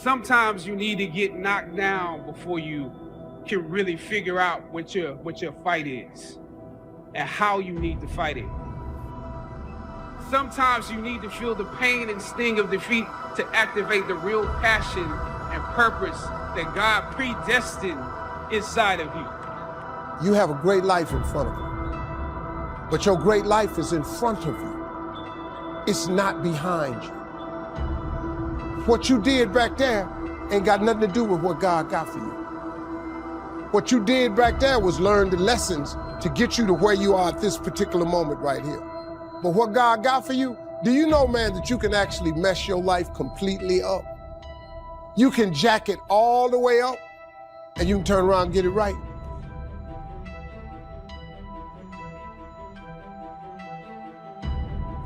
Sometimes you need to get knocked down before you can really figure out what your fight is and how you need to fight it. Sometimes you need to feel the pain and sting of defeat to activate the real passion and purpose that God predestined inside of you. You have a great life in front of you, but your great life is in front of you. It's not behind you. What you did back there ain't got nothing to do with what God got for you. What you did back there was learn the lessons to get you to where you are at this particular moment right here. But what God got for you, do you know, man, that you can actually mess your life completely up? You can jack it all the way up, and you can turn around and get it right.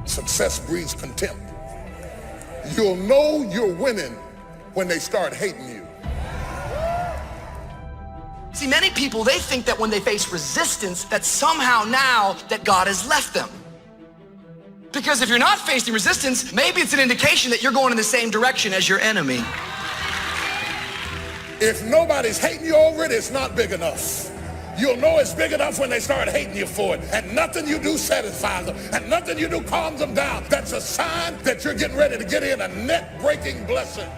Success breeds contempt. You'll know you're winning when they start hating you. See, many people, they think that when they face resistance, that somehow now that God has left them. Because if you're not facing resistance, maybe it's an indication that you're going in the same direction as your enemy. If nobody's hating you over it, it's not big enough. You'll know it's big enough when they start hating you for it. And nothing you do satisfies them. And nothing you do calms them down. That's a sign that you're getting ready to get in a net-breaking blessing.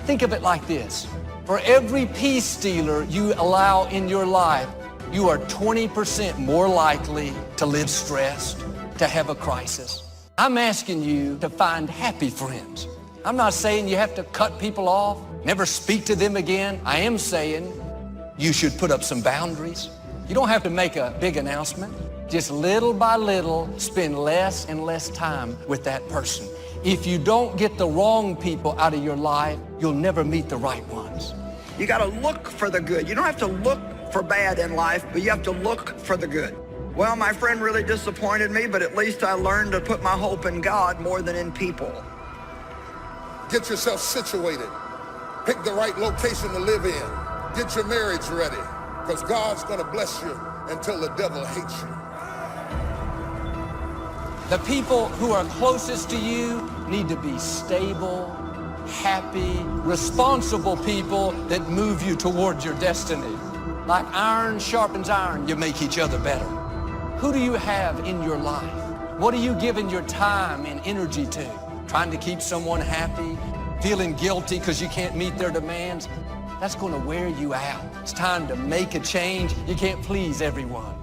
Think of it like this. For every peace stealer you allow in your life, you are 20% more likely to live stressed, to have a crisis. I'm asking you to find happy friends. I'm not saying you have to cut people off, never speak to them again. I am saying you should put up some boundaries. You don't have to make a big announcement. Just little by little, spend less and less time with that person. If you don't get the wrong people out of your life, you'll never meet the right ones. You got to look for the good. You don't have to look for bad in life, but you have to look for the good. Well, my friend really disappointed me, but at least I learned to put my hope in God more than in people. Get yourself situated. Pick the right location to live in. Get your marriage ready, because God's going to bless you until the devil hates you. The people who are closest to you need to be stable, happy, responsible people that move you towards your destiny. Like iron sharpens iron, you make each other better. Who do you have in your life? What are you giving your time and energy to? Trying to keep someone happy, feeling guilty because you can't meet their demands? That's going to wear you out. It's time to make a change. You can't please everyone.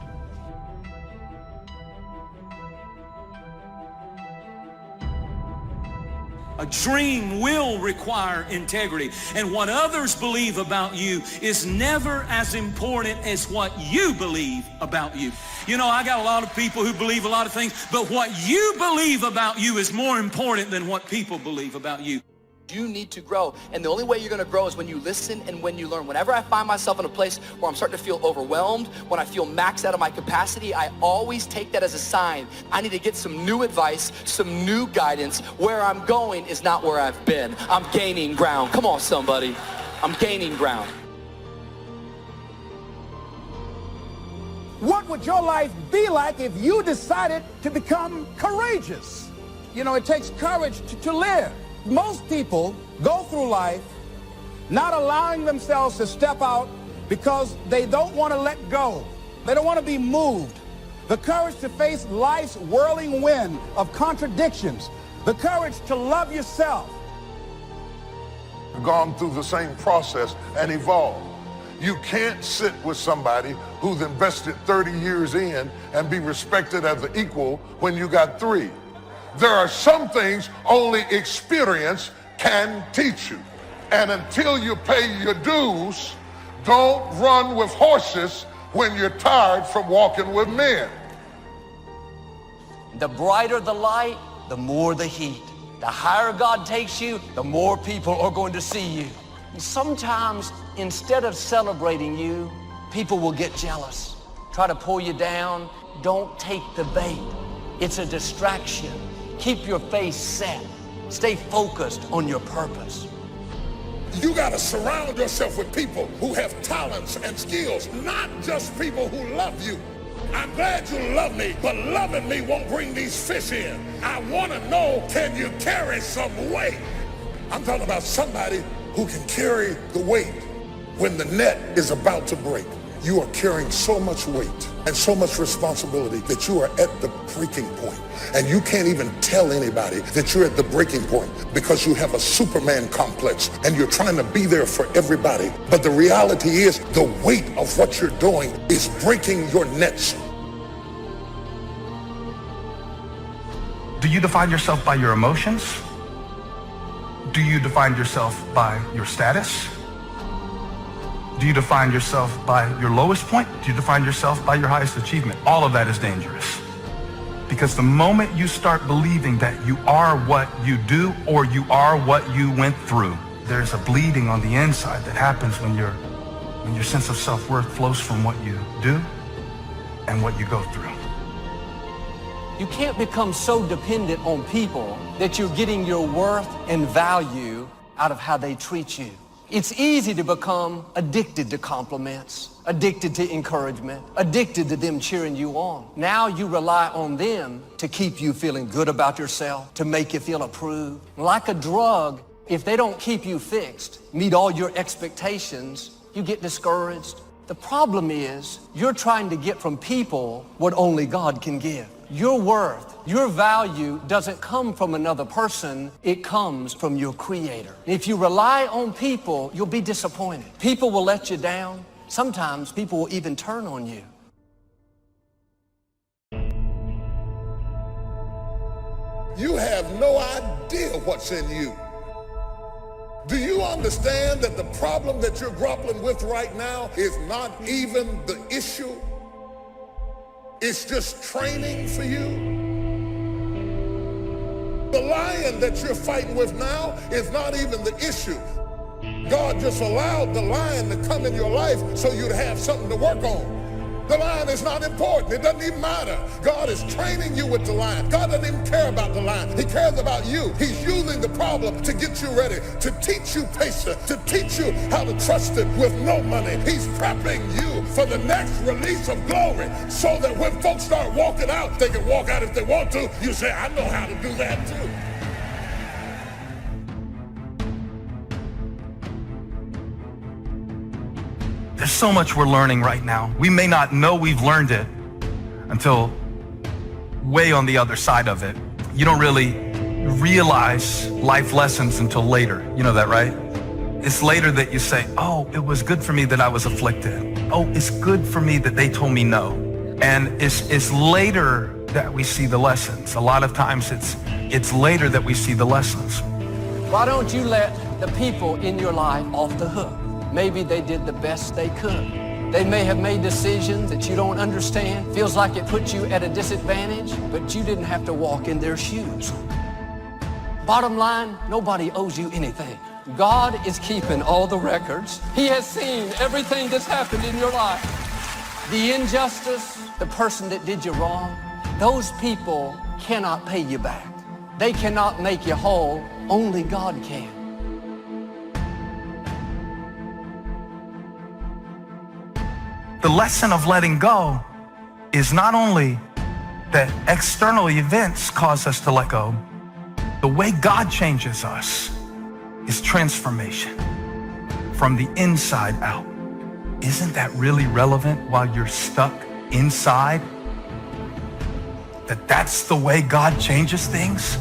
A dream will require integrity, and what others believe about you is never as important as what you believe about you. You know, I got a lot of people who believe a lot of things, but what you believe about you is more important than what people believe about you. You need to grow, and the only way you're going to grow is when you listen and when you learn. Whenever I find myself in a place where I'm starting to feel overwhelmed, when I feel maxed out of my capacity, I always take that as a sign. I need to get some new advice, some new guidance. Where I'm going is not where I've been. I'm gaining ground. Come on, somebody. I'm gaining ground. What would your life be like if you decided to become courageous? You know, it takes courage to live. Most people go through life not allowing themselves to step out because they don't want to let go. They don't want to be moved. The courage to face life's whirling wind of contradictions. The courage to love yourself. Gone through the same process and evolved. You can't sit with somebody who's invested 30 years in and be respected as an equal when you got 3. There are some things only experience can teach you. And until you pay your dues, don't run with horses when you're tired from walking with men. The brighter the light, the more the heat. The higher God takes you, the more people are going to see you. And sometimes, instead of celebrating you, people will get jealous, try to pull you down. Don't take the bait. It's a distraction. Keep your face set. Stay focused on your purpose. You got to surround yourself with people who have talents and skills, not just people who love you. I'm glad you love me, but loving me won't bring these fish in. I want to know, can you carry some weight? I'm talking about somebody who can carry the weight when the net is about to break. You are carrying so much weight and so much responsibility that you are at the breaking point. And you can't even tell anybody that you're at the breaking point because you have a Superman complex and you're trying to be there for everybody. But the reality is the weight of what you're doing is breaking your nets. Do you define yourself by your emotions? Do you define yourself by your status? Do you define yourself by your lowest point? Do you define yourself by your highest achievement? All of that is dangerous. Because the moment you start believing that you are what you do or you are what you went through, there's a bleeding on the inside that happens when your sense of self-worth flows from what you do and what you go through. You can't become so dependent on people that you're getting your worth and value out of how they treat you. It's easy to become addicted to compliments, addicted to encouragement, addicted to them cheering you on. Now you rely on them to keep you feeling good about yourself, to make you feel approved. Like a drug, if they don't keep you fixed, meet all your expectations, you get discouraged. The problem is you're trying to get from people what only God can give. Your worth, your value doesn't come from another person, it comes from your Creator. If you rely on people, you'll be disappointed. People will let you down. Sometimes people will even turn on you. You have no idea what's in you. Do you understand that the problem that you're grappling with right now is not even the issue? It's just training for you. The lion that you're fighting with now is not even the issue. God just allowed the lion to come in your life so you'd have something to work on. The lion is not important. It doesn't even matter. God is training you with the lion. God doesn't even care about the lion. He cares about you. He's using the problem to get you ready, to teach you patience, to teach you how to trust Him with no money. He's prepping you for the next release of glory so that when folks start walking out, they can walk out if they want to. You say, I know how to do that too. There's so much we're learning right now. We may not know we've learned it until way on the other side of it. You don't really realize life lessons until later. You know that, right? It's later that you say, oh, it was good for me that I was afflicted. Oh, it's good for me that they told me no. And it's later that we see the lessons. A lot of times it's later that we see the lessons. Why don't you let the people in your life off the hook? Maybe they did the best they could. They may have made decisions that you don't understand. Feels like it puts you at a disadvantage, but you didn't have to walk in their shoes. Bottom line, nobody owes you anything. God is keeping all the records. He has seen everything that's happened in your life. The injustice, the person that did you wrong, those people cannot pay you back. They cannot make you whole. Only God can. The lesson of letting go is not only that external events cause us to let go. The way God changes us is transformation from the inside out. Isn't that really relevant while you're stuck inside? That's the way God changes things?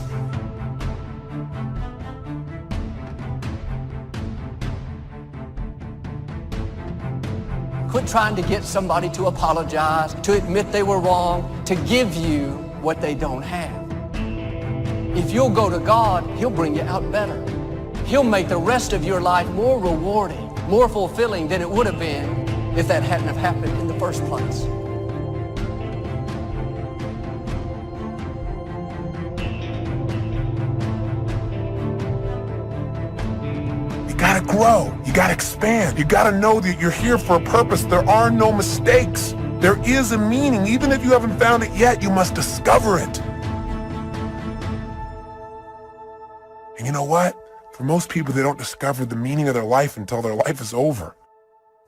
Quit trying to get somebody to apologize, to admit they were wrong, to give you what they don't have. If you'll go to God, He'll bring you out better. He'll make the rest of your life more rewarding, more fulfilling than it would have been if that hadn't have happened in the first place. You gotta grow, you gotta expand, you gotta know that you're here for a purpose. There are no mistakes. There is a meaning. Even if you haven't found it yet, you must discover it. And you know what? For most people, they don't discover the meaning of their life until their life is over,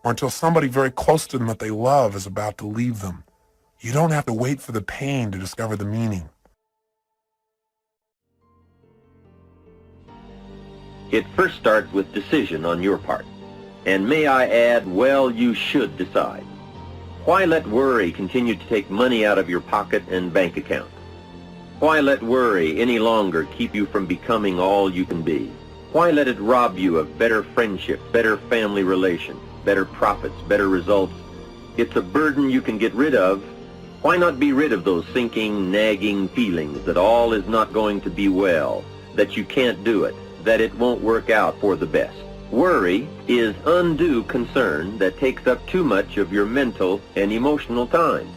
or until somebody very close to them that they love is about to leave them. You don't have to wait for the pain to discover the meaning. It first starts with decision on your part. And may I add, well, you should decide. Why let worry continue to take money out of your pocket and bank account? Why let worry any longer keep you from becoming all you can be? Why let it rob you of better friendships, better family relations, better profits, better results? It's a burden you can get rid of. Why not be rid of those sinking, nagging feelings that all is not going to be well, that you can't do it, that it won't work out for the best? Worry is undue concern that takes up too much of your mental and emotional time.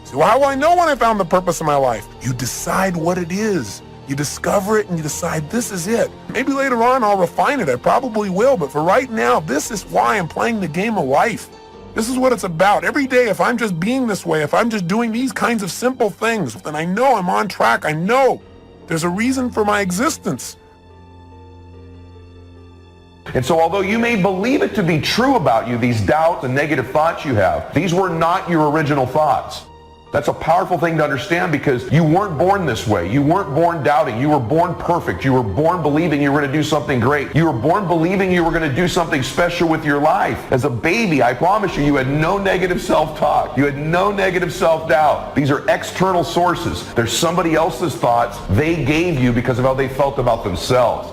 So how will I know when I found the purpose of my life? You decide what it is. You discover it and you decide this is it. Maybe later on I'll refine it. I probably will. But for right now, this is why I'm playing the game of life. This is what it's about. Every day, if I'm just being this way, if I'm just doing these kinds of simple things, then I know I'm on track. I know there's a reason for my existence. And so although you may believe it to be true about you, these doubts and negative thoughts you have, these were not your original thoughts. That's a powerful thing to understand because you weren't born this way. You weren't born doubting. You were born perfect. You were born believing you were going to do something great. You were born believing you were going to do something special with your life. As a baby, I promise you, you had no negative self-talk. You had no negative self-doubt. These are external sources. They're somebody else's thoughts they gave you because of how they felt about themselves.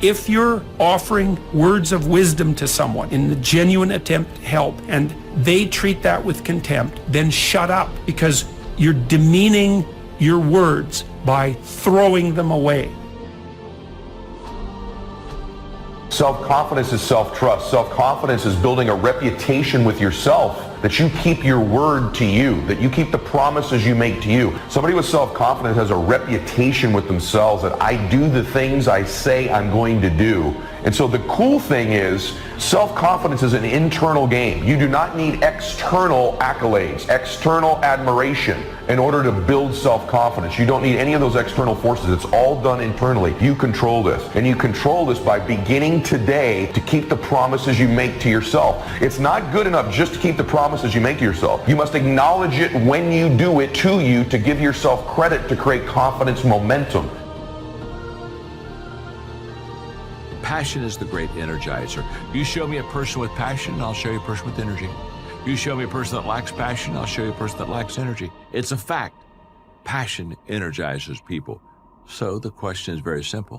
If you're offering words of wisdom to someone in the genuine attempt to help and they treat that with contempt, then shut up because you're demeaning your words by throwing them away. Self-confidence is self-trust. Self-confidence is building a reputation with yourself that you keep your word to you, that you keep the promises you make to you. Somebody with self-confidence has a reputation with themselves that I do the things I say I'm going to do. And so the cool thing is, self-confidence is an internal game. You do not need external accolades, external admiration in order to build self-confidence. You don't need any of those external forces. It's all done internally. You control this. And you control this by beginning today to keep the promises you make to yourself. It's not good enough just to keep the promises you make to yourself. You must acknowledge it when you do it to you to give yourself credit to create confidence momentum. Passion is the great energizer. You show me a person with passion, I'll show you a person with energy. You show me a person that lacks passion, I'll show you a person that lacks energy. It's a fact. Passion energizes people. So the question is very simple.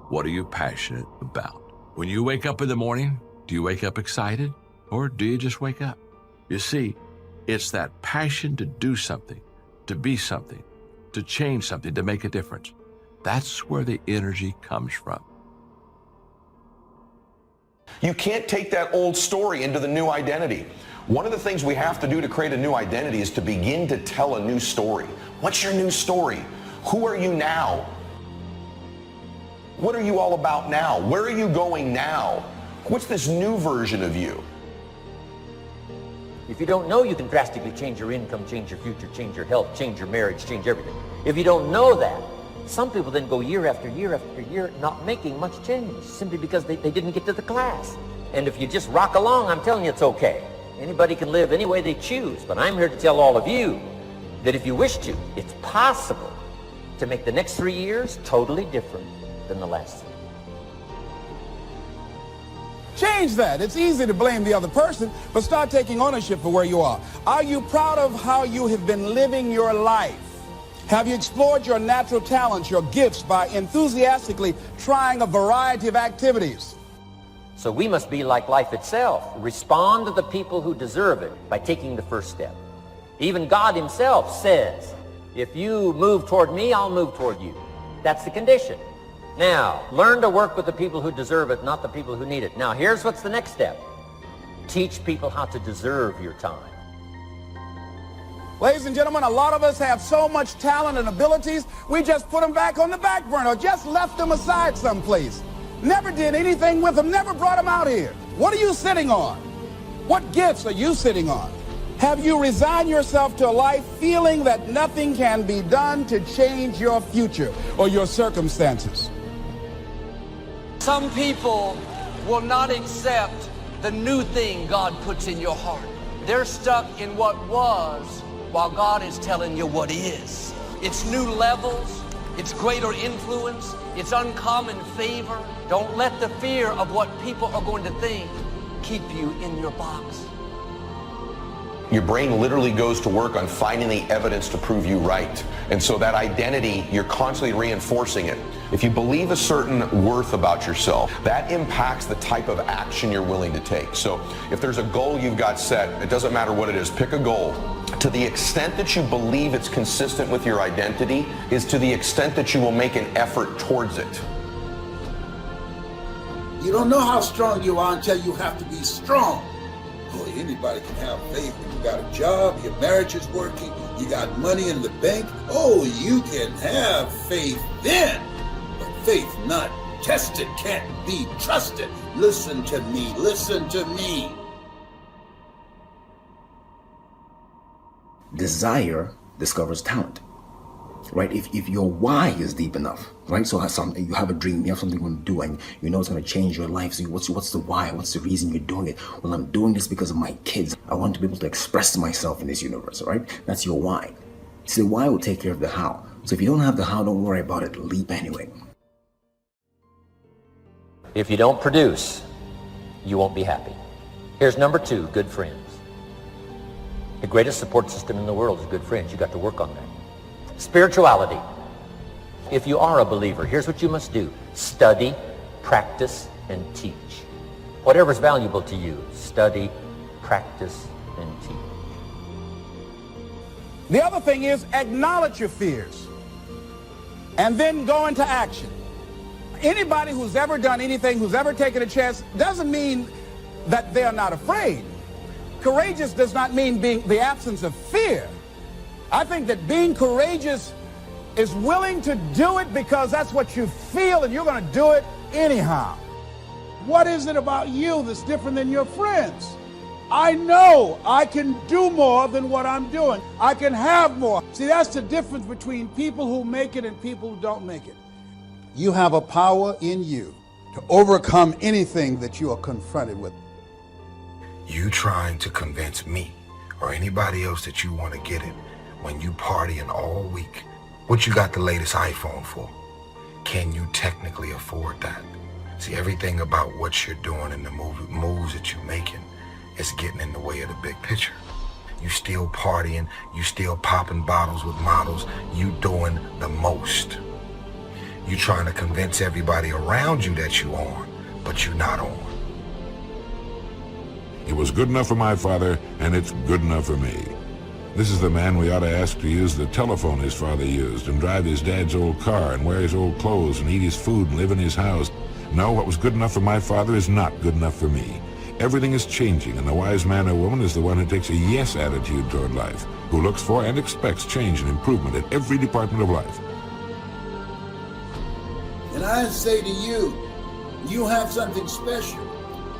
What are you passionate about? When you wake up in the morning, do you wake up excited or do you just wake up? You see, it's that passion to do something, to be something, to change something, to make a difference. That's where the energy comes from. You can't take that old story into the new identity. One of the things we have to do to create a new identity is to begin to tell a new story. What's your new story? Who are you now? What are you all about now? Where are you going now? What's this new version of you? If you don't know, you can drastically change your income, change your future, change your health, change your marriage, change everything. If you don't know that, some people then go year after year after year not making much change simply because they didn't get to the class. And if you just rock along, I'm telling you it's okay. Anybody can live any way they choose, but I'm here to tell all of you that if you wish to, it's possible to make the next 3 years totally different than the last 3. Change that. It's easy to blame the other person, but start taking ownership for where you are. Are you proud of how you have been living your life? Have you explored your natural talents, your gifts, by enthusiastically trying a variety of activities? So we must be like life itself. Respond to the people who deserve it by taking the first step. Even God himself says, if you move toward me, I'll move toward you. That's the condition. Now, learn to work with the people who deserve it, not the people who need it. Now, here's what's the next step. Teach people how to deserve your time. Ladies and gentlemen, a lot of us have so much talent and abilities, we just put them back on the back burner, or just left them aside someplace. Never did anything with them, never brought them out here. What are you sitting on? What gifts are you sitting on? Have you resigned yourself to a life feeling that nothing can be done to change your future or your circumstances? Some people will not accept the new thing God puts in your heart. They're stuck in what was while God is telling you what is. It's new levels. It's greater influence. It's uncommon favor. Don't let the fear of what people are going to think keep you in your box. Your brain literally goes to work on finding the evidence to prove you right. And so that identity, you're constantly reinforcing it. If you believe a certain worth about yourself, that impacts the type of action you're willing to take. So if there's a goal you've got set, it doesn't matter what it is, pick a goal. To the extent that you believe it's consistent with your identity is to the extent that you will make an effort towards it. You don't know how strong you are until you have to be strong. Boy, anybody can have faith when you got a job, your marriage is working, you got money in the bank. Oh, you can have faith then. But faith not tested can't be trusted. Listen to me, listen to me. Desire discovers talent, right? If your why is deep enough, right? So you have a dream, you have something you want to do, and you know it's going to change your life. So what's the why? What's the reason you're doing it? Well, I'm doing this because of my kids. I want to be able to express myself in this universe, right? That's your why. So the why will take care of the how. So if you don't have the how, don't worry about it. Leap anyway. If you don't produce, you won't be happy. Here's number 2, good friends. The greatest support system in the world is good friends. You got to work on that. Spirituality. If you are a believer, here's what you must do. Study, practice, and teach. Whatever's valuable to you, study, practice, and teach. The other thing is acknowledge your fears and then go into action. Anybody who's ever done anything, who's ever taken a chance, doesn't mean that they are not afraid. Courageous does not mean being the absence of fear. I think that being courageous is willing to do it because that's what you feel and you're going to do it anyhow. What is it about you that's different than your friends? I know I can do more than what I'm doing. I can have more. See, that's the difference between people who make it and people who don't make it. You have a power in you to overcome anything that you are confronted with. You trying to convince me or anybody else that you want to get it when you partying all week. What you got the latest iPhone for? Can you technically afford that? See, everything about what you're doing and the moves that you're making is getting in the way of the big picture. You still partying, you still popping bottles with models, you doing the most. You trying to convince everybody around you that you on, but you're not on. It was good enough for my father, and it's good enough for me. This is the man we ought to ask to use the telephone his father used, and drive his dad's old car, and wear his old clothes, and eat his food, and live in his house. No, what was good enough for my father is not good enough for me. Everything is changing, and the wise man or woman is the one who takes a yes attitude toward life, who looks for and expects change and improvement in every department of life. And I say to you, you have something special.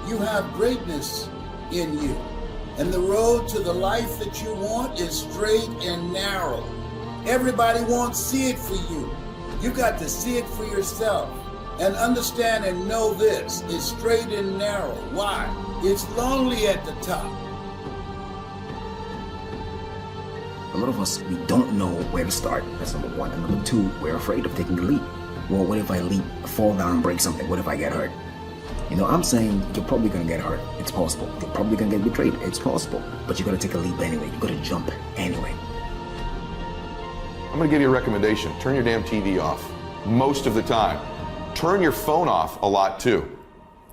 You have greatness in you. And the road to the life that you want is straight and narrow. Everybody won't see it for you. You got to see it for yourself. And understand and know this, it's straight and narrow. Why? It's lonely at the top. A lot of us, we don't know where to start. That's number 1. And number 2, we're afraid of taking the leap. Well, what if I leap, fall down, and break something? What if I get hurt? You know, I'm saying you're probably going to get hurt. It's possible. You're probably going to get betrayed. It's possible. But you got to take a leap anyway. You got to jump anyway. I'm going to give you a recommendation. Turn your damn TV off most of the time. Turn your phone off a lot too.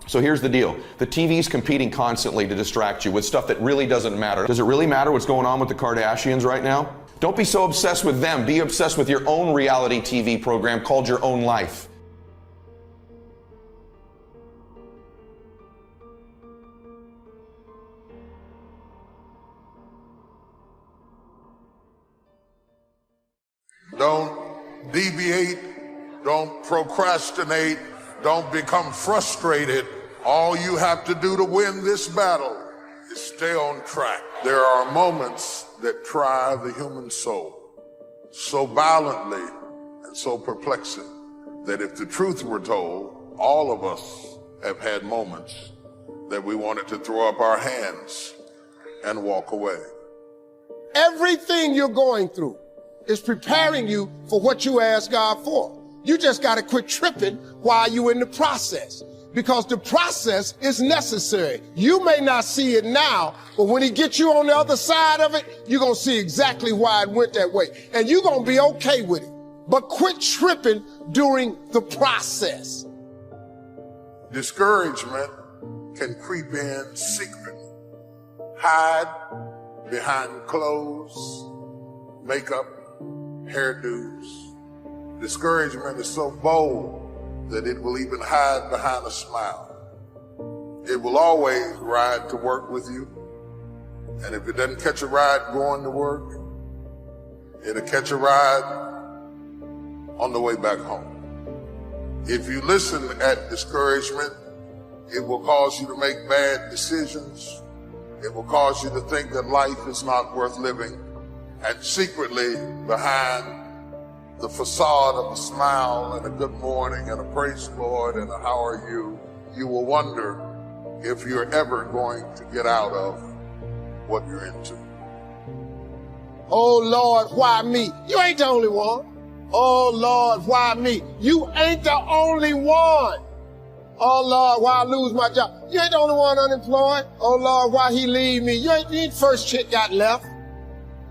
So here's the deal. The TV's competing constantly to distract you with stuff that really doesn't matter. Does it really matter what's going on with the Kardashians right now? Don't be so obsessed with them. Be obsessed with your own reality TV program called Your Own Life. Don't deviate. Don't procrastinate. Don't become frustrated. All you have to do to win this battle is stay on track. There are moments that try the human soul so violently and so perplexing that if the truth were told, all of us have had moments that we wanted to throw up our hands and walk away. Everything you're going through, It's preparing you for what you ask God for. You just got to quit tripping while you're in the process, because the process is necessary. You may not see it now, but when he gets you on the other side of it, you're going to see exactly why it went that way. And you're going to be okay with it. But quit tripping during the process. Discouragement can creep in secretly, hide behind clothes, makeup, hairdos. Discouragement is so bold that it will even hide behind a smile. It will always ride to work with you. And if it doesn't catch a ride going to work, it'll catch a ride on the way back home. If you listen at discouragement, it will cause you to make bad decisions. It will cause you to think that life is not worth living. And secretly, behind the facade of a smile and a good morning and a praise the Lord and a how are you, you will wonder if you're ever going to get out of what you're into. Oh Lord, why me? You ain't the only one. Oh Lord, why me? You ain't the only one. Oh Lord, why I lose my job? You ain't the only one unemployed. Oh Lord, why he leave me? You ain't first chick got left.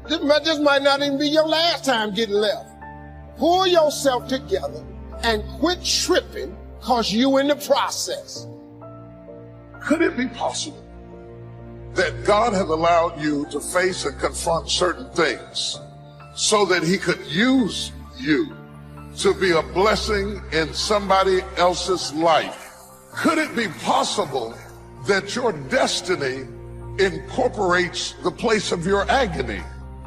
This might not even be your last time getting left. Pull yourself together and quit tripping because you in the process. Could it be possible that God has allowed you to face and confront certain things so that he could use you to be a blessing in somebody else's life? Could it be possible that your destiny incorporates the place of your agony?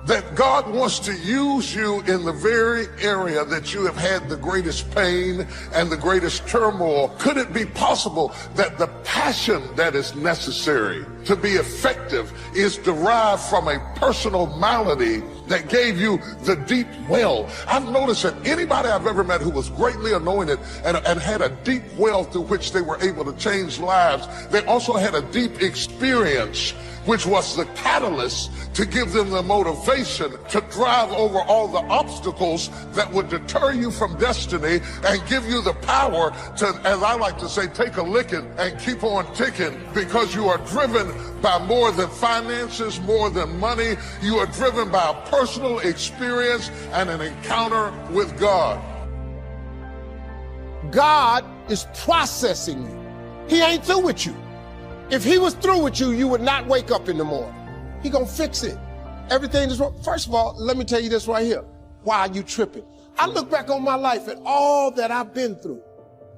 That God wants to use you in the very area that you have had the greatest pain and the greatest turmoil? Could it be possible that the passion that is necessary to be effective is derived from a personal malady that gave you the deep well? I've noticed that anybody I've ever met who was greatly anointed and had a deep well through which they were able to change lives, they also had a deep experience which was the catalyst to give them the motivation to drive over all the obstacles that would deter you from destiny and give you the power to, as I like to say, take a licking and keep on ticking, because you are driven by more than finances, more than money. You are driven by a personal experience and an encounter with God. God is processing you. He ain't through with you. If he was through with you, you would not wake up in the morning. He gonna fix it. Everything is wrong. First of all, let me tell you this right here. Why are you tripping? I look back on my life and all that I've been through.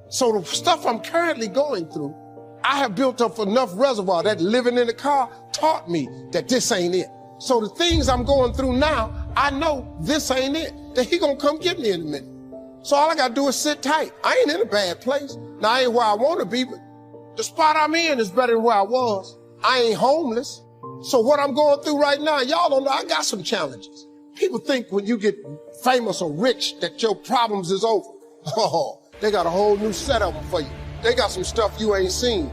So the stuff I'm currently going through, I have built up enough reservoir that living in the car taught me that this ain't it. So the things I'm going through now, I know this ain't it. That he gonna come get me in a minute. So all I gotta do is sit tight. I ain't in a bad place. Now I ain't where I wanna be, but the spot I'm in is better than where I was. I ain't homeless. So what I'm going through right now, y'all don't know, I got some challenges. People think when you get famous or rich that your problems is over. Oh, they got a whole new set of them for you. They got some stuff you ain't seen.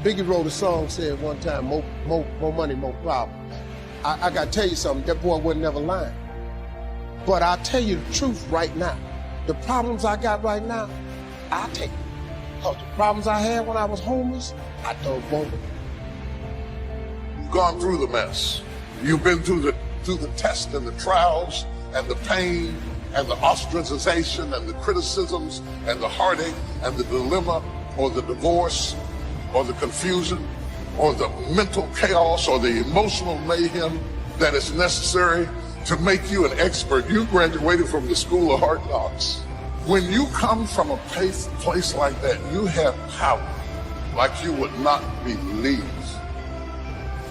Biggie wrote a song, said one time, more money, more problems. I got to tell you something, that boy wasn't never lying. But I'll tell you the truth right now. The problems I got right now, I'll take it. Because the problems I had when I was homeless, I don't want them. You've gone through the mess. You've been through the test and the trials and the pain and the ostracization and the criticisms and the heartache and the dilemma or the divorce or the confusion or the mental chaos or the emotional mayhem that is necessary to make you an expert. You graduated from the School of Hard Knocks. When you come from a place like that, you have power like you would not believe.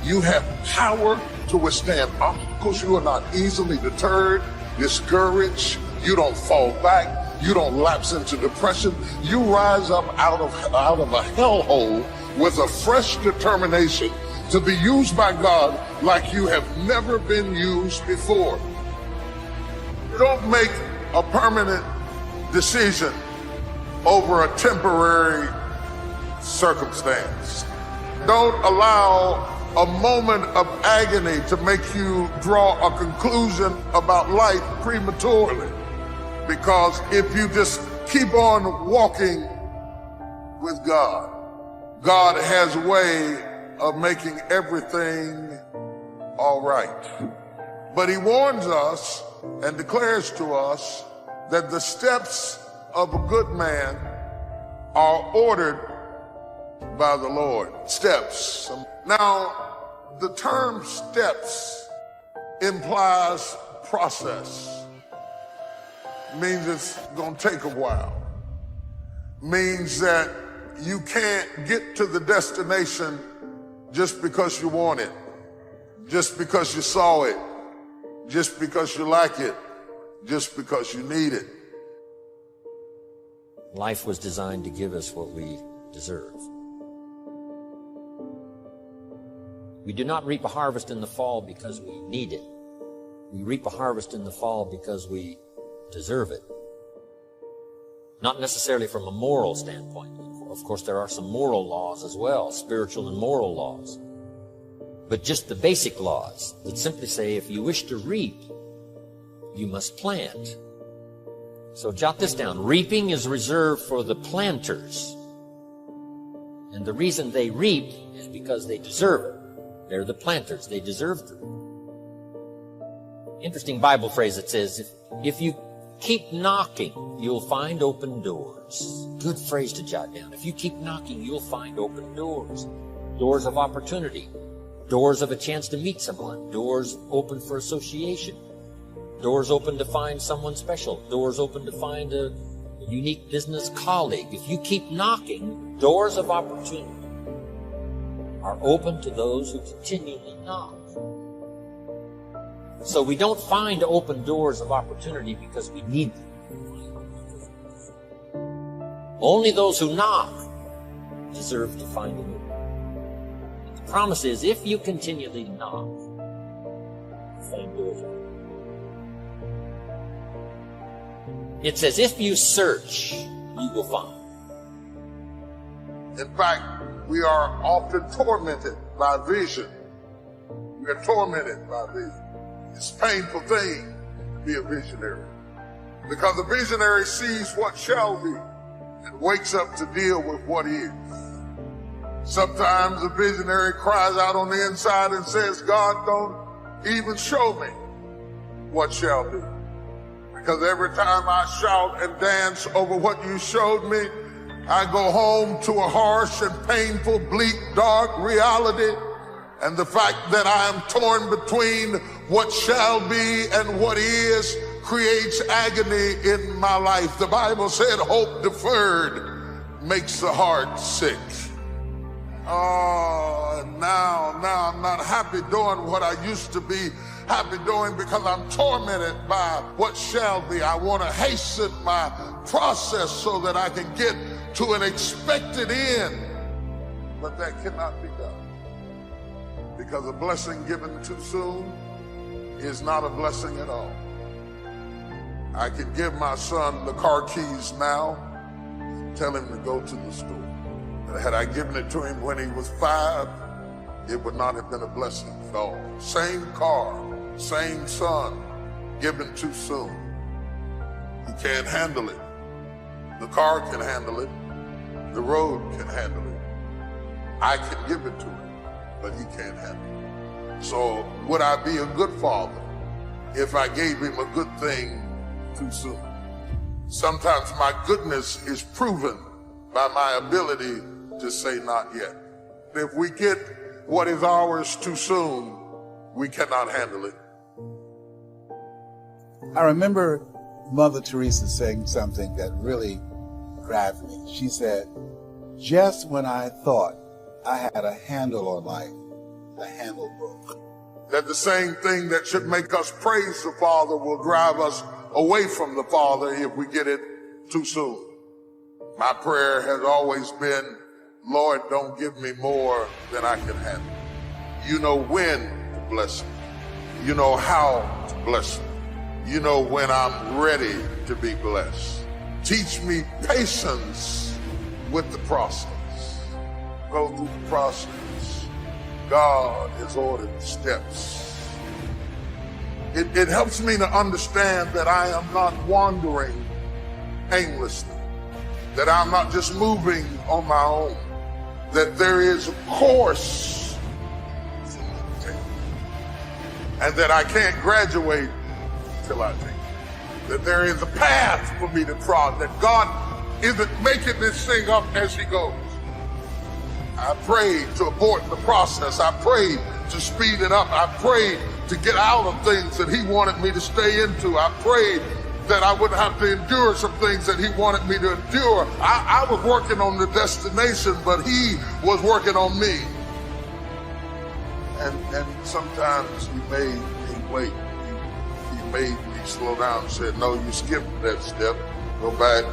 You have power to withstand obstacles. You are not easily deterred, discouraged. You don't fall back. You don't lapse into depression. You rise up out of a hellhole with a fresh determination to be used by God like you have never been used before. Don't make a permanent decision over a temporary circumstance. Don't allow a moment of agony to make you draw a conclusion about life prematurely. Because if you just keep on walking with God, God has a way of making everything all right. But he warns us and declares to us that the steps of a good man are ordered by the Lord. Steps. Now, the term steps implies process. Means it's gonna take a while. Means that you can't get to the destination just because you want it, just because you saw it, just because you like it, just because you need it. Life was designed to give us what we deserve. We do not reap a harvest in the fall because we need it. We reap a harvest in the fall because we deserve it. Not necessarily from a moral standpoint. Of course, there are some moral laws as well, spiritual and moral laws. But just the basic laws that simply say if you wish to reap, you must plant. So jot this down. Reaping is reserved for the planters. And the reason they reap is because they deserve it. They're the planters. They deserve to. Interesting Bible phrase that says, if you keep knocking, you'll find open doors. Good phrase to jot down. If you keep knocking, you'll find open doors. Doors of opportunity. Doors of a chance to meet someone. Doors open for association. Doors open to find someone special. Doors open to find a unique business colleague. If you keep knocking, doors of opportunity are open to those who continually knock. So we don't find open doors of opportunity because we need them. Only those who knock deserve to find a new one. The promise is, if you continually knock, find doors open. It says, if you search, you will find. In fact, we are often tormented by vision. We are tormented by vision. It's a painful thing to be a visionary, because the visionary sees what shall be and wakes up to deal with what is. Sometimes the visionary cries out on the inside and says, God, don't even show me what shall be. Because every time I shout and dance over what you showed me, I go home to a harsh and painful, bleak, dark reality. And the fact that I am torn between what shall be and what is creates agony in my life. The Bible said hope deferred makes the heart sick. Oh, now I'm not happy doing what I used to be happy doing, because I'm tormented by what shall be. I want to hasten my process so that I can get to an expected end. But that cannot be done, because a blessing given too soon is not a blessing at all. I can give my son the car keys now, tell him to go to the store. But had I given it to him when he was 5, it would not have been a blessing at all. Same car, same son, given too soon. He can't handle it. The car can handle it. The road can handle it. I can give it to him, but he can't handle it. So would I be a good father if I gave him a good thing too soon? Sometimes my goodness is proven by my ability to say not yet. If we get what is ours too soon, we cannot handle it. I remember Mother Teresa saying something that really grabbed me. She said, just when I thought I had a handle on life, the handle broke. That the same thing that should make us praise the Father will drive us away from the Father if we get it too soon. My prayer has always been, Lord, don't give me more than I can handle. You know when to bless me. You know how to bless me. You know when I'm ready to be blessed. Teach me patience with the process. Go through the process. God has ordered the steps. It helps me to understand that I am not wandering aimlessly, that I'm not just moving on my own, that there is a course for me to take, and that I can't graduate till I take it, that there is a path for me to trod, that God isn't making this thing up as he goes. I prayed to abort the process. I prayed to speed it up. I prayed to get out of things that he wanted me to stay into. I prayed that I wouldn't have to endure some things that he wanted me to endure. I was working on the destination, but he was working on me. And sometimes he made me wait. He made me slow down and said, no, you skipped that step. Go back.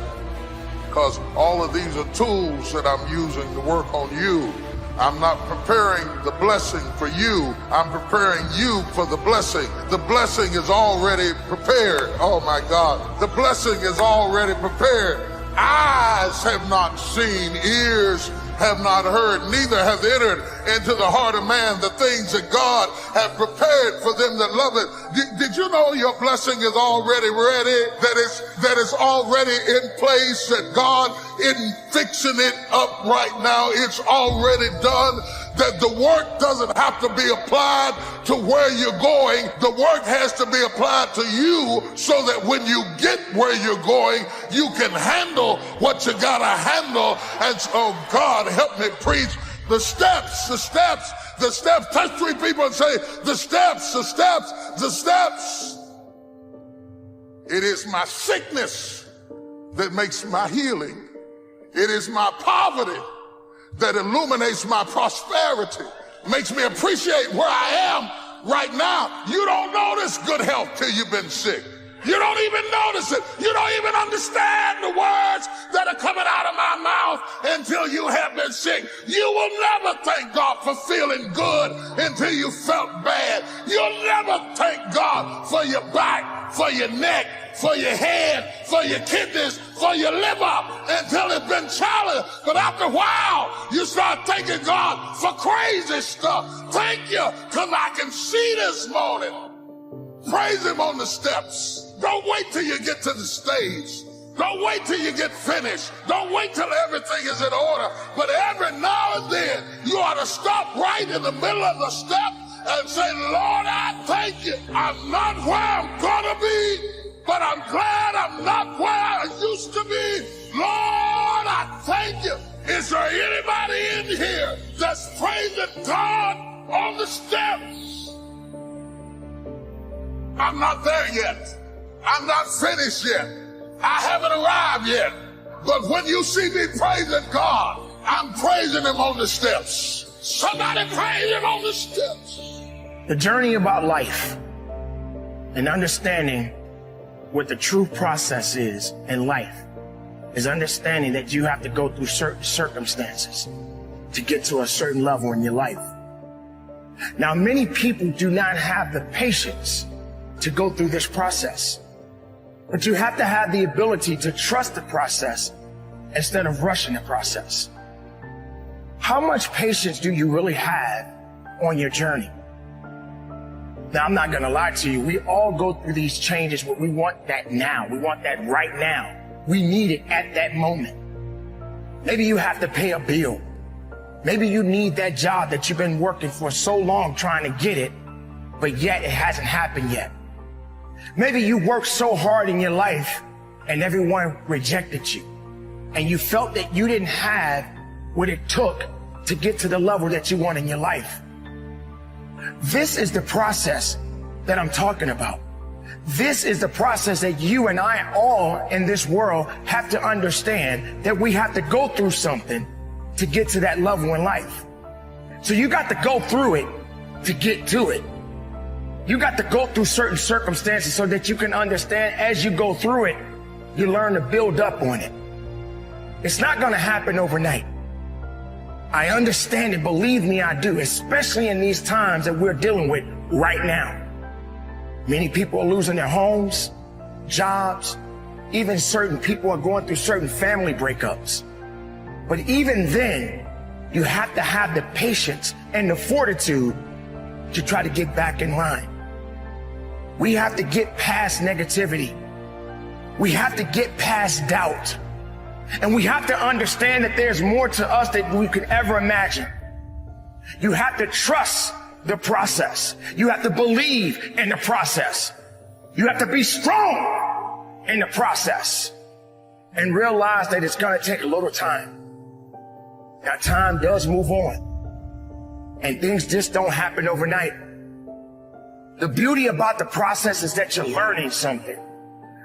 Because all of these are tools that I'm using to work on you. I'm not preparing the blessing for you. I'm preparing you for the blessing. The blessing is already prepared. Oh my God. The blessing is already prepared. Eyes have not seen, ears have not heard, neither have entered into the heart of man the things that God has prepared for them that love it. Did you know your blessing is already ready? That it's already in place, that God isn't fixing it up right now. It's already done. That the work doesn't have to be applied to where you're going. The work has to be applied to you so that when you get where you're going, you can handle what you gotta handle. And so, God, help me preach the steps, the steps, the steps. Touch 3 people and say, the steps, the steps, the steps. It is my sickness that makes my healing. It is my poverty that illuminates my prosperity, makes me appreciate where I am right now. You don't notice good health till you've been sick. You don't even notice it. You don't even understand the words that are coming out of my mouth until you have been sick. You will never thank God for feeling good until you felt bad. You'll never thank God for your back, for your neck, for your head, for your kidneys, for your liver until it's been challenged. But after a while, you start thanking God for crazy stuff. Thank you, because I can see this morning. Praise him on the steps. Don't wait till you get to the stage. Don't wait till you get finished. Don't wait till everything is in order. But every now and then, you ought to stop right in the middle of the step and say, Lord, I thank you. I'm not where I'm gonna be, but I'm glad I'm not where I used to be. Lord, I thank you. Is there anybody in here that's praising God on the steps? I'm not there yet. I'm not finished yet. I haven't arrived yet. But when you see me praising God, I'm praising him on the steps. Somebody praise him on the steps. The journey about life and understanding what the true process is in life is understanding that you have to go through certain circumstances to get to a certain level in your life. Now, many people do not have the patience to go through this process, but you have to have the ability to trust the process instead of rushing the process. How much patience do you really have on your journey? Now, I'm not going to lie to you. We all go through these changes, but we want that now. We want that right now. We need it at that moment. Maybe you have to pay a bill. Maybe you need that job that you've been working for so long trying to get it, but yet it hasn't happened yet. Maybe you worked so hard in your life and everyone rejected you, and you felt that you didn't have what it took to get to the level that you want in your life. This is the process that I'm talking about. This is the process that you and I all in this world have to understand, that we have to go through something to get to that level in life. So you got to go through it to get to it. You got to go through certain circumstances so that you can understand as you go through it, you learn to build up on it. It's not going to happen overnight. I understand it, believe me, I do, especially in these times that we're dealing with right now. Many people are losing their homes, jobs, even certain people are going through certain family breakups. But even then, You have to have the patience and the fortitude to try to get back in line. We have to get past negativity. We have to get past doubt. And we have to understand that there's more to us than we could ever imagine. You have to trust the process. You have to believe in the process. You have to be strong in the process and realize that it's going to take a little time. Now, time does move on and things just don't happen overnight. The beauty about the process is that you're learning something.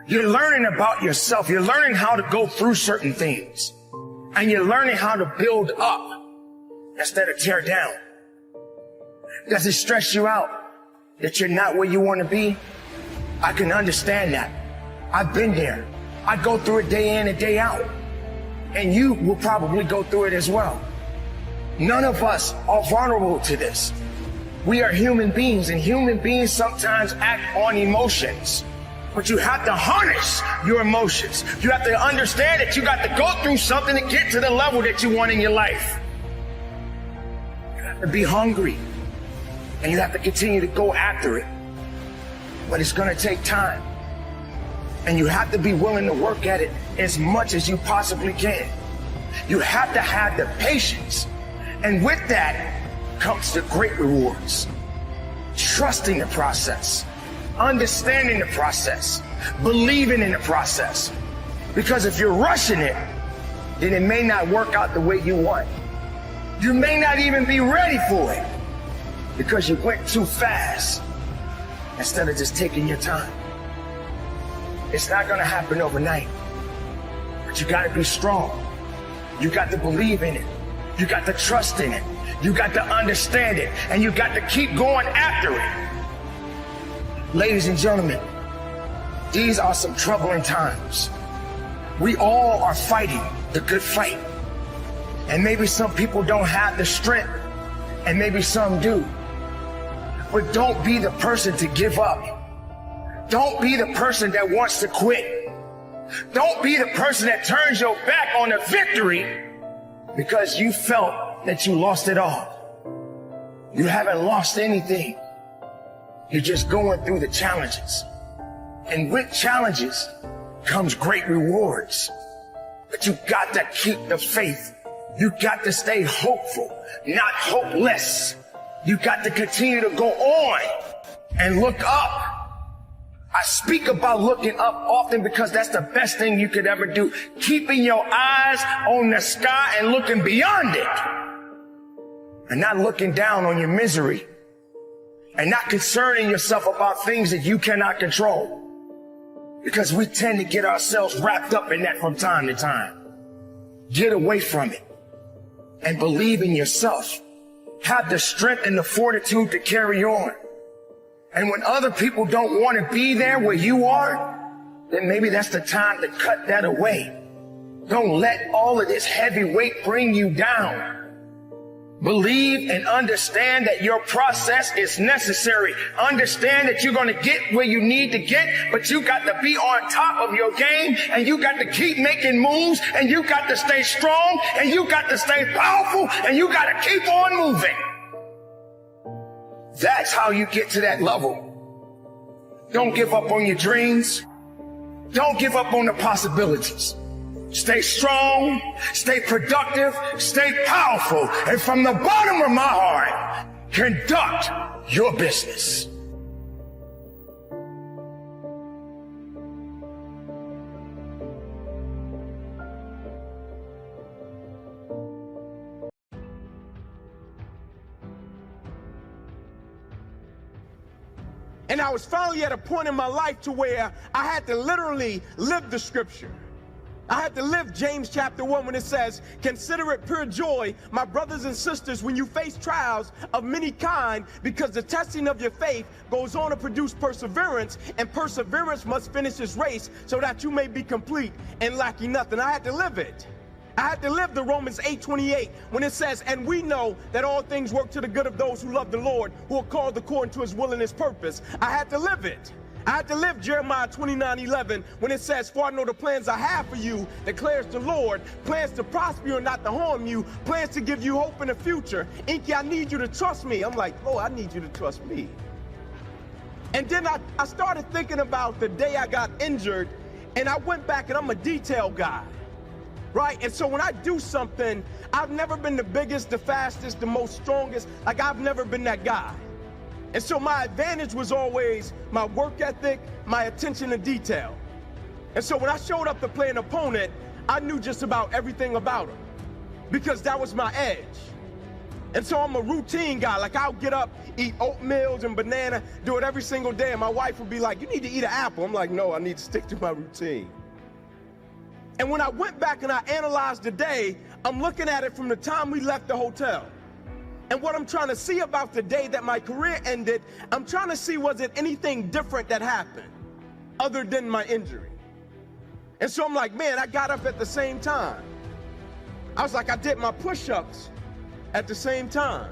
You're learning about yourself. You're learning how to go through certain things. And you're learning how to build up instead of tear down. Does it stress you out that you're not where you want to be? I can understand that. I've been there. I go through it day in and day out. And you will probably go through it as well. None of us are vulnerable to this. We are human beings, and human beings sometimes act on emotions. But you have to harness your emotions. You have to understand that you got to go through something to get to the level that you want in your life. You have to be hungry, and you have to continue to go after it. But it's going to take time. And you have to be willing to work at it as much as you possibly can. You have to have the patience. And with that comes the great rewards. Trusting the process. Understanding the process. Believing in the process. Because if you're rushing it, then it may not work out the way you want. You may not even be ready for it because you went too fast instead of just taking your time. It's not going to happen overnight, but you got to be strong. You got to believe in it. You got to trust in it. You got to understand it, and you got to keep going after it. Ladies and gentlemen, these are some troubling times. We all are fighting the good fight. And maybe some people don't have the strength, and maybe some do. But don't be the person to give up. Don't be the person that wants to quit. Don't be the person that turns your back on the victory because you felt that you lost it all. You haven't lost anything. You're just going through the challenges. And with challenges comes great rewards. But you got to keep the faith. You got to stay hopeful, not hopeless. You got to continue to go on and look up. I speak about looking up often because that's the best thing you could ever do. Keeping your eyes on the sky and looking beyond it. And not looking down on your misery. And not concerning yourself about things that you cannot control. Because we tend to get ourselves wrapped up in that from time to time. Get away from it. And believe in yourself. Have the strength and the fortitude to carry on. And when other people don't want to be there where you are, then maybe that's the time to cut that away. Don't let all of this heavy weight bring you down. Believe and understand that your process is necessary. Understand that you're going to get where you need to get, but you got to be on top of your game, and you got to keep making moves, and you got to stay strong, and you got to stay powerful, and you got to keep on moving. That's how you get to that level. Don't give up on your dreams. Don't give up on the possibilities. Stay strong, stay productive, stay powerful, and from the bottom of my heart, conduct your business. And I was finally at a point in my life to where I had to literally live the scripture. I had to live James chapter 1 when it says, "Consider it pure joy, my brothers and sisters, when you face trials of many kind, because the testing of your faith goes on to produce perseverance, and perseverance must finish its race so that you may be complete and lacking nothing." I had to live it. I had to live the Romans 8:28 when it says, "And we know that all things work to the good of those who love the Lord, who are called according to his will and his purpose." I had to live it. I had to live Jeremiah 29:11 when it says, for I know the plans I have for you, declares the Lord, plans to prosper you and not to harm you, plans to give you hope in the future. Inky, I need you to trust me. I'm like, Lord, I need you to trust me. And then I started thinking about the day I got injured, and I went back, and I'm a detail guy, right? And so when I do something, I've never been the biggest, the fastest, the most strongest. Like, I've never been that guy. And so my advantage was always my work ethic, my attention to detail. And so when I showed up to play an opponent, I knew just about everything about him because that was my edge. And so I'm a routine guy. Like, I'll get up, eat oatmeal and banana, do it every single day. And my wife would be like, you need to eat an apple. I'm like, no, I need to stick to my routine. And when I went back and I analyzed the day, I'm looking at it from the time we left the hotel. And what I'm trying to see about the day that my career ended, I'm trying to see, was it anything different that happened other than my injury? And so I'm like, man, I got up at the same time. I was like, I did my push-ups at the same time.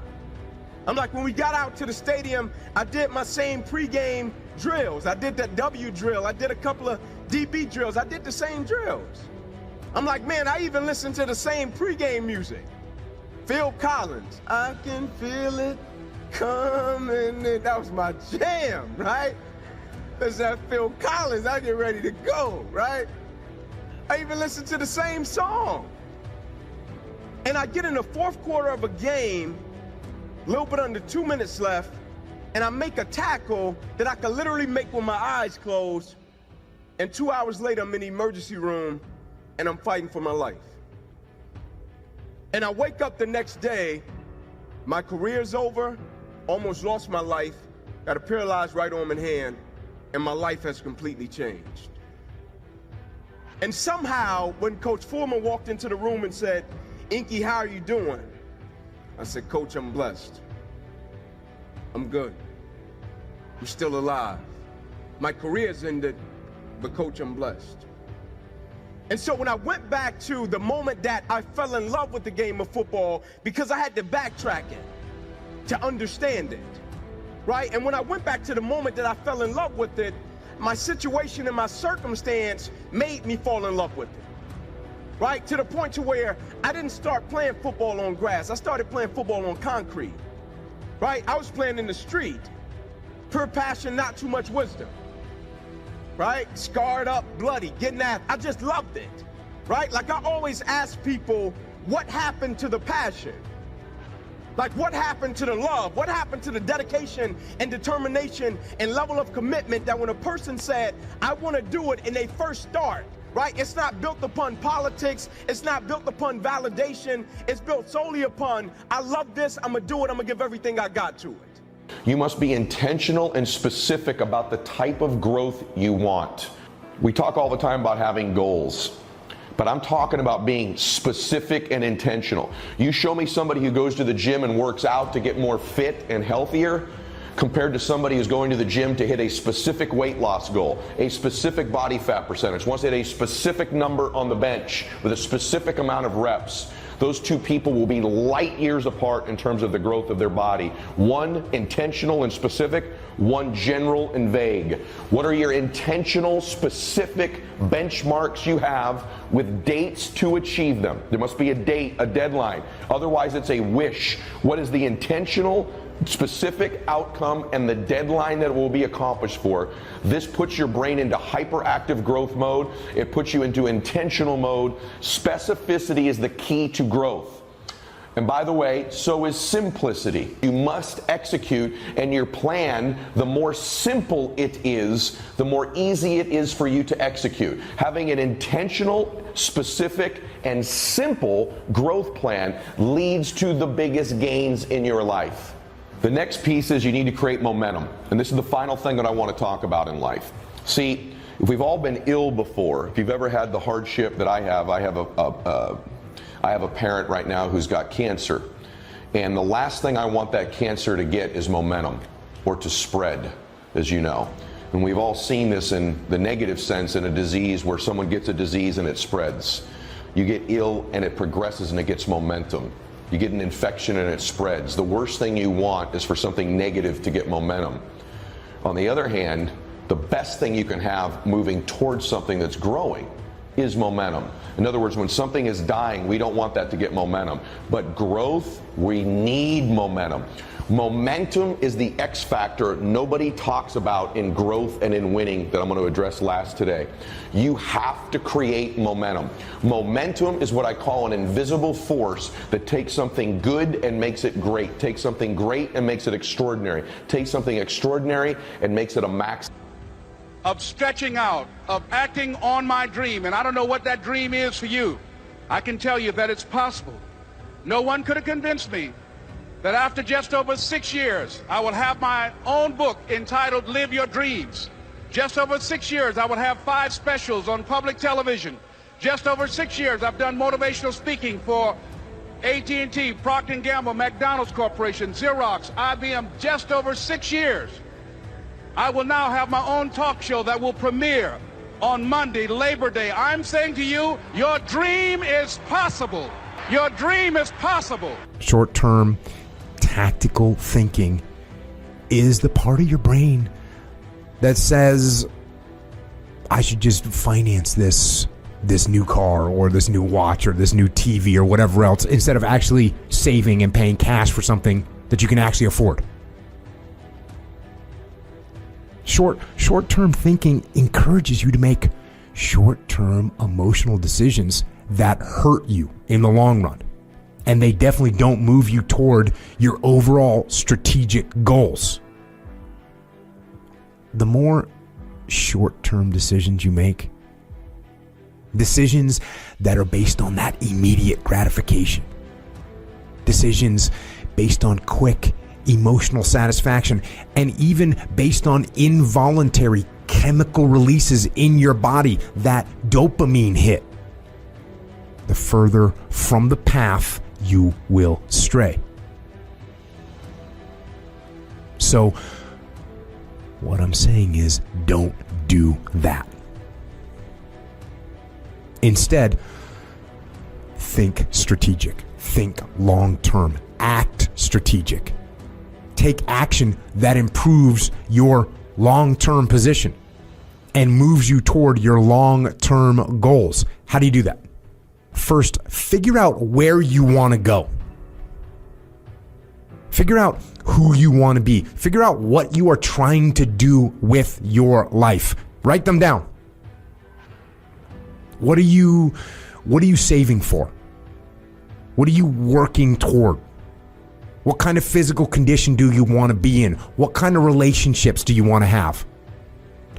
I'm like, when we got out to the stadium, I did my same pregame drills. I did that W drill. I did a couple of DB drills. I did the same drills. I'm like, man, I even listened to the same pregame music. Phil Collins, I can feel it coming in. That was my jam, right? That's that Phil Collins, I get ready to go, right? I even listened to the same song. And I get in the fourth quarter of a game, a little bit under 2 minutes left, and I make a tackle that I could literally make with my eyes closed, and 2 hours later, I'm in the emergency room, and I'm fighting for my life. And I wake up the next day, my career's over, almost lost my life, got a paralyzed right arm and hand, and my life has completely changed. And somehow, when Coach Foreman walked into the room and said, Inky, how are you doing? I said, Coach, I'm blessed. I'm good. I'm still alive. My career's ended, but Coach, I'm blessed. And so when I went back to the moment that I fell in love with the game of football, because I had to backtrack it to understand it, right? And when I went back to the moment that I fell in love with it, my situation and my circumstance made me fall in love with it, right? To the point to where I didn't start playing football on grass. I started playing football on concrete, right? I was playing in the street, pure passion, not too much wisdom. Right? Scarred up, bloody, getting at. I just loved it, right? Like, I always ask people, what happened to the passion? Like, what happened to the love? What happened to the dedication and determination and level of commitment that when a person said, I want to do it, and they first start, right? It's not built upon politics. It's not built upon validation. It's built solely upon, I love this, I'm going to do it, I'm going to give everything I got to it. You must be intentional and specific about the type of growth you want. We talk all the time about having goals, but I'm talking about being specific and intentional. You show me somebody who goes to the gym and works out to get more fit and healthier compared to somebody who's going to the gym to hit a specific weight loss goal, a specific body fat percentage, wants to hit a specific number on the bench with a specific amount of reps. Those two people will be light years apart in terms of the growth of their body. One intentional and specific, one general and vague. What are your intentional, specific benchmarks you have with dates to achieve them? There must be a date, a deadline. Otherwise, it's a wish. What is the intentional, specific outcome and the deadline that it will be accomplished for? This puts your brain into hyperactive growth mode. It puts you into intentional mode. Specificity is the key to growth. And by the way, so is simplicity. You must execute, and your plan, the more simple it is, the more easy it is for you to execute. Having an intentional, specific, and simple growth plan leads to the biggest gains in your life. The next piece is you need to create momentum. And this is the final thing that I want to talk about in life. See, if we've all been ill before, if you've ever had the hardship that I have a parent right now who's got cancer. And the last thing I want that cancer to get is momentum, or to spread, as you know. And we've all seen this in the negative sense in a disease where someone gets a disease and it spreads. You get ill and it progresses and it gets momentum. You get an infection and it spreads. The worst thing you want is for something negative to get momentum. On the other hand, The best thing you can have moving towards something that's growing is momentum. In other words, when something is dying, we don't want that to get momentum. But growth, we need momentum. Momentum is the X factor nobody talks about in growth and in winning that I'm going to address last today. You have to create momentum. Momentum is what I call an invisible force that takes something good and makes it great, takes something great and makes it extraordinary, takes something extraordinary and makes it a max. Of stretching out, of acting on my dream, and I don't know what that dream is for you. I can tell you that it's possible. No one could have convinced me that after just over 6 years, I will have my own book entitled Live Your Dreams. Just over 6 years, I will have 5 specials on public television. Just over 6 years, I've done motivational speaking for AT&T, Procter & Gamble, McDonald's Corporation, Xerox, IBM, just over 6 years. I will now have my own talk show that will premiere on Monday, Labor Day. I'm saying to you, your dream is possible. Your dream is possible. Short-term tactical thinking is the part of your brain that says, I should just finance this new car or this new watch or this new TV or whatever else, instead of actually saving and paying cash for something that you can actually afford. Short-term thinking encourages you to make short-term emotional decisions that hurt you in the long run. And they definitely don't move you toward your overall strategic goals. The more short-term decisions you make, decisions that are based on that immediate gratification, decisions based on quick emotional satisfaction, and even based on involuntary chemical releases in your body, that dopamine hit, the further from the path you will stray. So, what I'm saying is, don't do that. Instead, think strategic, think long-term, act strategic. Take action that improves your long-term position and moves you toward your long-term goals. How do you do that? First, figure out where you want to go. Figure out who you want to be. Figure out what you are trying to do with your life. Write them down. What are you saving for? What are you working toward? What kind of physical condition do you want to be in? What kind of relationships do you want to have?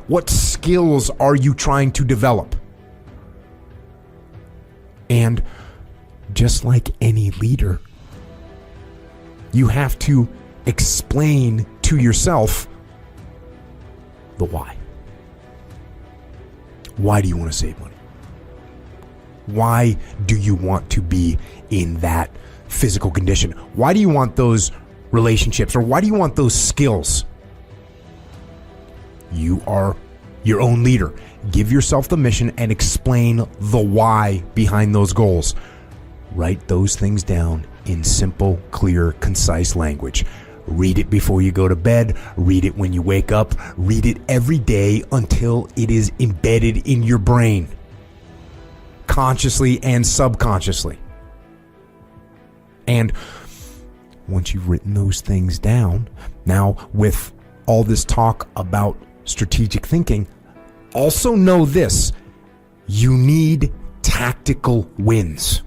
What skills are you trying to develop? And just like any leader, you have to explain to yourself the why. Why do you want to save money? Why do you want to be in that physical condition? Why do you want those relationships, or why do you want those skills? You are your own leader. Give yourself the mission and explain the why behind those goals. Write those things down in simple, clear, concise language. Read it before you go to bed. Read it when you wake up. Read it every day until it is embedded in your brain, consciously and subconsciously. And once you've written those things down, now with all this talk about strategic thinking, also know this: you need tactical wins.